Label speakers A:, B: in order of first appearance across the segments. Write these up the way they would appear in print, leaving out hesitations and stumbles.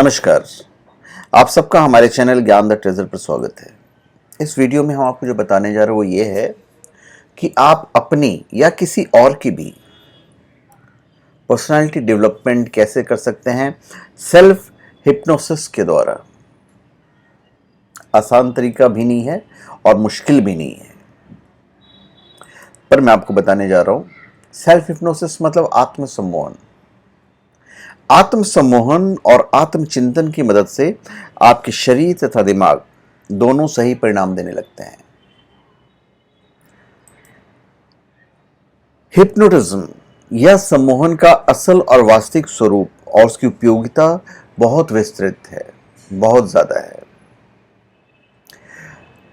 A: नमस्कार। आप सबका हमारे चैनल ज्ञान द ट्रेजर पर स्वागत है। इस वीडियो में हम आपको जो बताने जा रहे हैं वो ये है कि आप अपनी या किसी और की भी पर्सनालिटी डेवलपमेंट कैसे कर सकते हैं सेल्फ हिप्नोसिस के द्वारा। आसान तरीका भी नहीं है और मुश्किल भी नहीं है, पर मैं आपको बताने जा रहा हूं। सेल्फ हिप्नोसिस मतलब आत्मसम्मोहन। आत्मसम्मोहन और आत्मचिंतन की मदद से आपके शरीर तथा दिमाग दोनों सही परिणाम देने लगते हैं। हिप्नोटिज्म या सम्मोहन का असल और वास्तविक स्वरूप और उसकी उपयोगिता बहुत विस्तृत है, बहुत ज्यादा है।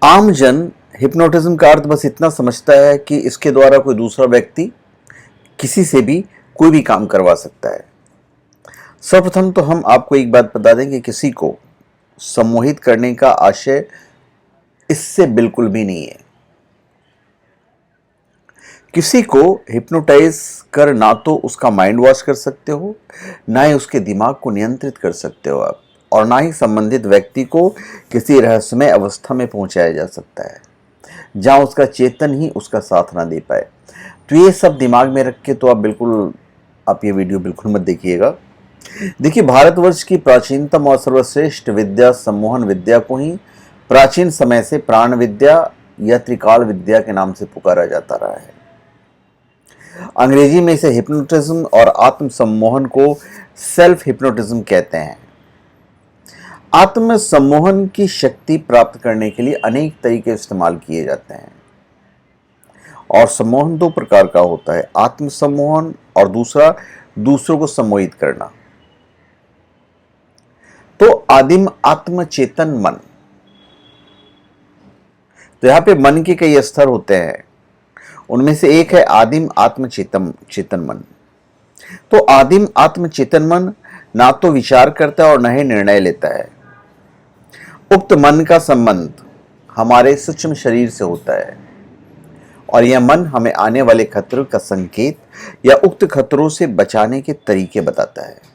A: आम जन हिप्नोटिज्म का अर्थ बस इतना समझता है कि इसके द्वारा कोई दूसरा व्यक्ति किसी से भी कोई भी काम करवा सकता है। सर्वप्रथम तो हम आपको एक बात बता दें कि किसी को सम्मोहित करने का आशय इससे बिल्कुल भी नहीं है। किसी को हिप्नोटाइज कर ना तो उसका माइंड वॉश कर सकते हो, ना ही उसके दिमाग को नियंत्रित कर सकते हो आप, और ना ही संबंधित व्यक्ति को किसी रहस्यमय अवस्था में पहुंचाया जा सकता है जहां उसका चेतन ही उसका साथ ना दे पाए। तो ये सब दिमाग में रख के तो आप ये वीडियो बिल्कुल मत देखिएगा। देखिए, भारतवर्ष की प्राचीनतम और सर्वश्रेष्ठ विद्या सम्मोहन विद्या को ही प्राचीन समय से प्राण विद्या या त्रिकाल विद्या के नाम से पुकारा जाता रहा है। अंग्रेजी में इसे हिप्नोटिज्म और आत्म सम्मोहन को सेल्फ हिप्नोटिज्म कहते हैं। आत्म सम्मोहन की शक्ति प्राप्त करने के लिए अनेक तरीके इस्तेमाल किए जाते हैं, और सम्मोहन दो प्रकार का होता है, आत्म सम्मोहन और दूसरा दूसरों को सम्मोहित करना। तो आदिम आत्मचेतन मन, तो यहां पे मन के कई स्तर होते हैं, उनमें से एक है आदिम आत्मचेतन मन। तो आदिम आत्मचेतन मन ना तो विचार करता है और न ही निर्णय लेता है। उक्त मन का संबंध हमारे सूक्ष्म शरीर से होता है, और यह मन हमें आने वाले खतरों का संकेत या उक्त खतरों से बचाने के तरीके बताता है।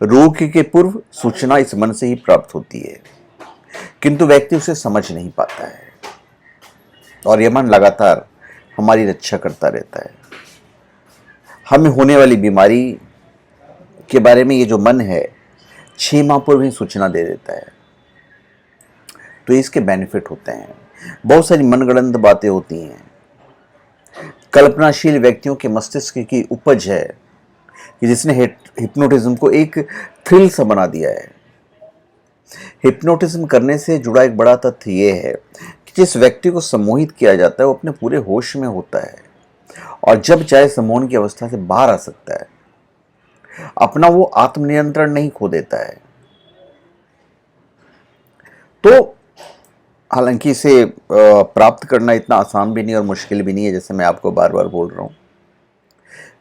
A: रोग के पूर्व सूचना इस मन से ही प्राप्त होती है, किंतु व्यक्ति उसे समझ नहीं पाता है, और यह मन लगातार हमारी रक्षा करता रहता है। हमें होने वाली बीमारी के बारे में ये जो मन है 6 माह पूर्व ही सूचना दे देता है। तो इसके बेनिफिट होते हैं, बहुत सारी मनगढ़ंत बातें होती हैं। कल्पनाशील व्यक्तियों के मस्तिष्क की उपज है कि जिसने हिप्नोटिज्म को एक थ्रिल सा बना दिया है। हिप्नोटिज्म करने से जुड़ा एक बड़ा तथ्य यह है कि जिस व्यक्ति को सम्मोहित किया जाता है वो अपने पूरे होश में होता है, और जब चाहे सम्मोहन की अवस्था से बाहर आ सकता है। अपना वो आत्मनियंत्रण नहीं खो देता है। तो हालांकि इसे प्राप्त करना इतना आसान भी नहीं और मुश्किल भी नहीं है, जैसे मैं आपको बार बार बोल रहा हूं।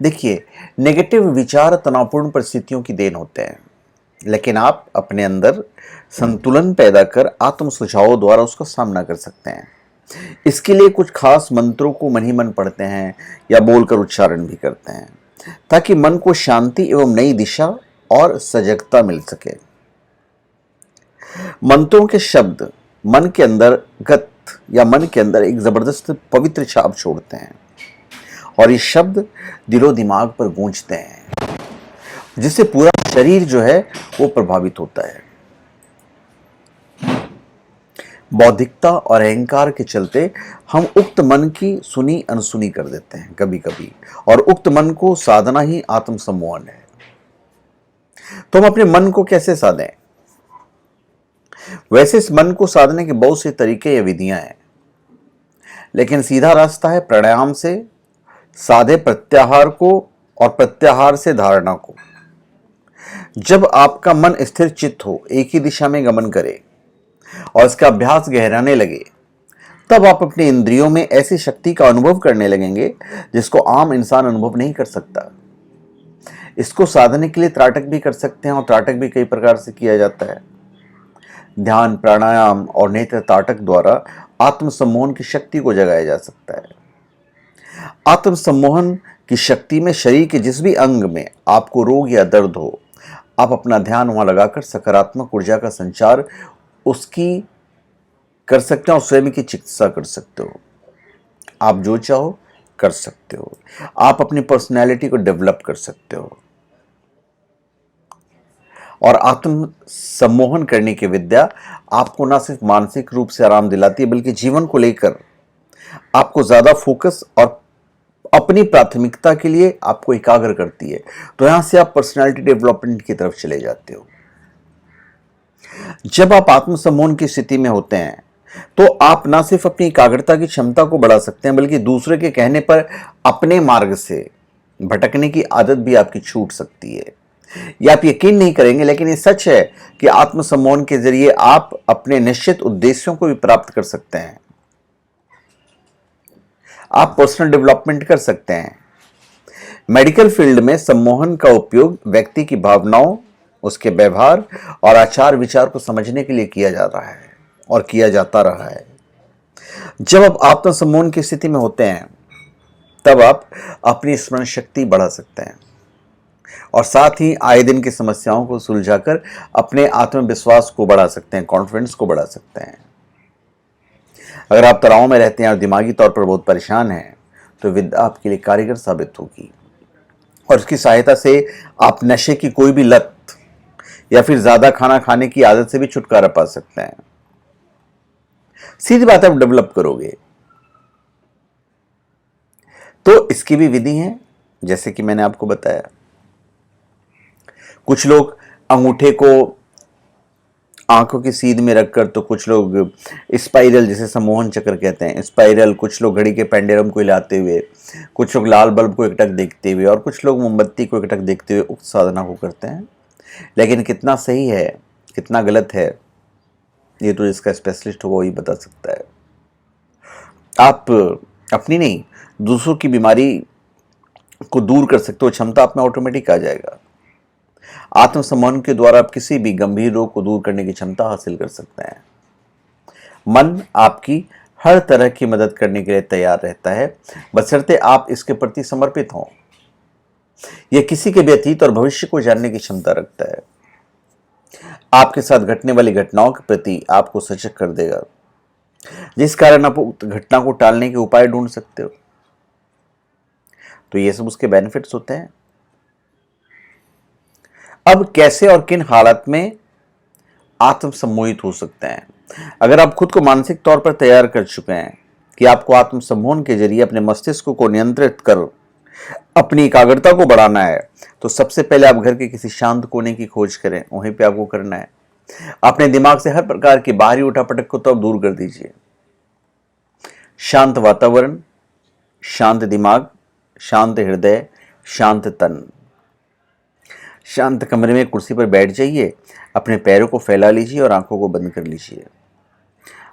A: देखिए, नेगेटिव विचार तनावपूर्ण परिस्थितियों की देन होते हैं, लेकिन आप अपने अंदर संतुलन पैदा कर आत्म सुझावों द्वारा उसका सामना कर सकते हैं। इसके लिए कुछ खास मंत्रों को मन ही मन पढ़ते हैं या बोलकर उच्चारण भी करते हैं, ताकि मन को शांति एवं नई दिशा और सजगता मिल सके। मंत्रों के शब्द मन के अंदर एक जबरदस्त पवित्र छाप छोड़ते हैं, और ये शब्द दिलो दिमाग पर गूंजते हैं, जिससे पूरा शरीर जो है वो प्रभावित होता है। बौद्धिकता और अहंकार के चलते हम उक्त मन की सुनी अनसुनी कर देते हैं कभी कभी, और उक्त मन को साधना ही आत्मसम्मोहन है। तो हम अपने मन को कैसे साधें? वैसे इस मन को साधने के बहुत से तरीके या विधियां हैं, लेकिन सीधा रास्ता है प्राणायाम से साधे प्रत्याहार को, और प्रत्याहार से धारणा को। जब आपका मन स्थिर चित्त हो, एक ही दिशा में गमन करे और इसका अभ्यास गहराने लगे, तब आप अपने इंद्रियों में ऐसी शक्ति का अनुभव करने लगेंगे जिसको आम इंसान अनुभव नहीं कर सकता। इसको साधने के लिए त्राटक भी कर सकते हैं, और त्राटक भी कई प्रकार से किया जाता है। ध्यान, प्राणायाम और नेत्र ताटक द्वारा आत्मसम्मोहन की शक्ति को जगाया जा सकता है। आत्मसम्मोहन की शक्ति में शरीर के जिस भी अंग में आपको रोग या दर्द हो, आप अपना ध्यान वहां लगाकर सकारात्मक ऊर्जा का संचार उसकी कर सकते हो और स्वयं की चिकित्सा कर सकते हो। आप जो चाहो कर सकते हो। आप अपनी पर्सनैलिटी को डेवलप कर सकते हो और आत्म सम्मोहन करने की विद्या आपको ना सिर्फ मानसिक रूप से आराम दिलाती है बल्कि जीवन को लेकर आपको ज्यादा फोकस और अपनी प्राथमिकता के लिए आपको एकाग्र करती है। तो यहां से आप पर्सनालिटी डेवलपमेंट की तरफ चले जाते हो। जब आप आत्म सम्मोहन की स्थिति में होते हैं तो आप ना सिर्फ अपनी एकाग्रता की क्षमता को बढ़ा सकते हैं बल्कि दूसरे के कहने पर अपने मार्ग से भटकने की आदत भी आपकी छूट सकती है। यह आप यकीन नहीं करेंगे लेकिन ये सच है कि आत्म सम्मोहन के जरिए आप अपने निश्चित उद्देश्यों को भी प्राप्त कर सकते हैं। आप पर्सनल डेवलपमेंट कर सकते हैं। मेडिकल फील्ड में सम्मोहन का उपयोग व्यक्ति की भावनाओं, उसके व्यवहार और आचार विचार को समझने के लिए किया जा रहा है और किया जाता रहा है। जब आप आत्म सम्मोहन की स्थिति में होते हैं तब आप अपनी स्मरण शक्ति बढ़ा सकते हैं और साथ ही आए दिन की समस्याओं को सुलझाकर अपने आत्मविश्वास को बढ़ा सकते हैं, कॉन्फिडेंस को बढ़ा सकते हैं। अगर आप तनाव में रहते हैं और दिमागी तौर पर बहुत परेशान हैं तो विद्या आपके लिए कारगर साबित होगी और इसकी सहायता से आप नशे की कोई भी लत या फिर ज्यादा खाना खाने की आदत से भी छुटकारा पा सकते हैं। सीधी बात आप डेवलप करोगे। तो इसकी भी विधि है जैसे कि मैंने आपको बताया। कुछ लोग अंगूठे को आंखों की सीध में रखकर, तो कुछ लोग स्पाइरल जिसे सम्मोहन चक्र कहते हैं स्पाइरल, कुछ लोग घड़ी के पेंडुलम को हिलाते हुए, कुछ लोग लाल बल्ब को एकटक देखते हुए और कुछ लोग मोमबत्ती को एकटक देखते हुए उक्त साधना को करते हैं। लेकिन कितना सही है कितना गलत है ये तो इसका स्पेशलिस्ट होगा वही बता सकता है। आप अपनी नहीं दूसरों की बीमारी को दूर कर सकते हो, क्षमता आप में ऑटोमेटिक आ जाएगा। आत्मसम्मान के द्वारा आप किसी भी गंभीर रोग को दूर करने की क्षमता हासिल कर सकते हैं। मन आपकी हर तरह की मदद करने के लिए तैयार रहता है बशर्ते आप इसके प्रति समर्पित हों। यह किसी के भी अतीत और भविष्य को जानने की क्षमता रखता है। आपके साथ घटने वाली घटनाओं के प्रति आपको सजग कर देगा जिस कारण आप उक्त घटना को टालने के उपाय ढूंढ सकते हो। तो ये सब उसके बेनिफिट्स होते हैं। अब कैसे और किन हालात में आत्म सम्मोहित हो सकते हैं? अगर आप खुद को मानसिक तौर पर तैयार कर चुके हैं कि आपको आत्म सम्मोहन के जरिए अपने मस्तिष्क को नियंत्रित कर अपनी एकाग्रता को बढ़ाना है तो सबसे पहले आप घर के किसी शांत कोने की खोज करें। वहीं पे आपको करना है अपने दिमाग से हर प्रकार की बाहरी उठापटक को तो आप दूर कर दीजिए। शांत वातावरण, शांत दिमाग, शांत हृदय, शांत तन। शांत कमरे में कुर्सी पर बैठ जाइए, अपने पैरों को फैला लीजिए और आंखों को बंद कर लीजिए।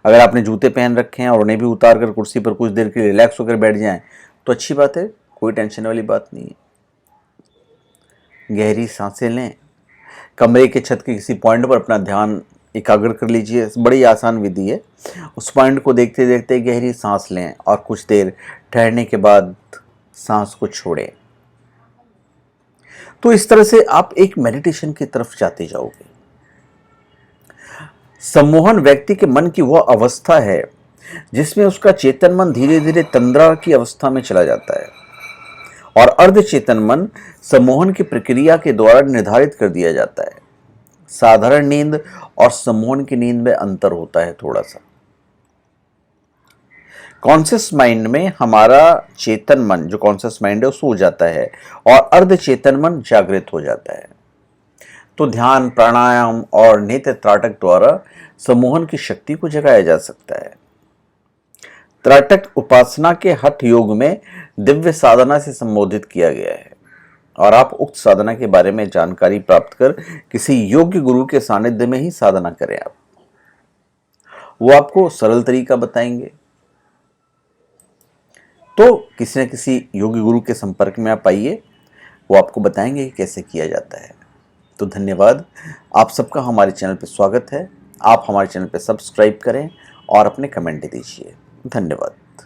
A: अगर आपने जूते पहन रखे हैं और उन्हें भी उतार कर कुर्सी पर कुछ देर के लिए रिलैक्स होकर बैठ जाएं तो अच्छी बात है, कोई टेंशन वाली बात नहीं है। गहरी सांसें लें, कमरे के छत के किसी पॉइंट पर अपना ध्यान एकाग्र कर लीजिए। बड़ी आसान विधि है। उस पॉइंट को देखते देखते गहरी सांस लें और कुछ देर ठहरने के बाद सांस को छोड़ें। तो इस तरह से आप एक मेडिटेशन की तरफ जाते जाओगे। सम्मोहन व्यक्ति के मन की वह अवस्था है जिसमें उसका चेतन मन धीरे धीरे तंद्रा की अवस्था में चला जाता है और अर्धचेतन मन सम्मोहन की प्रक्रिया के द्वारा निर्धारित कर दिया जाता है। साधारण नींद और सम्मोहन की नींद में अंतर होता है थोड़ा सा। कॉन्शियस माइंड में हमारा चेतन मन जो कॉन्शियस माइंड है वो सो जाता है और अर्धचेतन मन जागृत हो जाता है। तो ध्यान, प्राणायाम और नेत्र त्राटक द्वारा सम्मोहन की शक्ति को जगाया जा सकता है। त्राटक उपासना के हठ योग में दिव्य साधना से संबोधित किया गया है और आप उक्त साधना के बारे में जानकारी प्राप्त कर किसी योग्य गुरु के सानिध्य में ही साधना करें। आप वो आपको सरल तरीका बताएंगे। तो किसी न किसी योगी गुरु के संपर्क में आप आइए, वो आपको बताएंगे कि कैसे किया जाता है। तो धन्यवाद, आप सबका हमारे चैनल पर स्वागत है। आप हमारे चैनल पर सब्सक्राइब करें और अपने कमेंट दीजिए। धन्यवाद।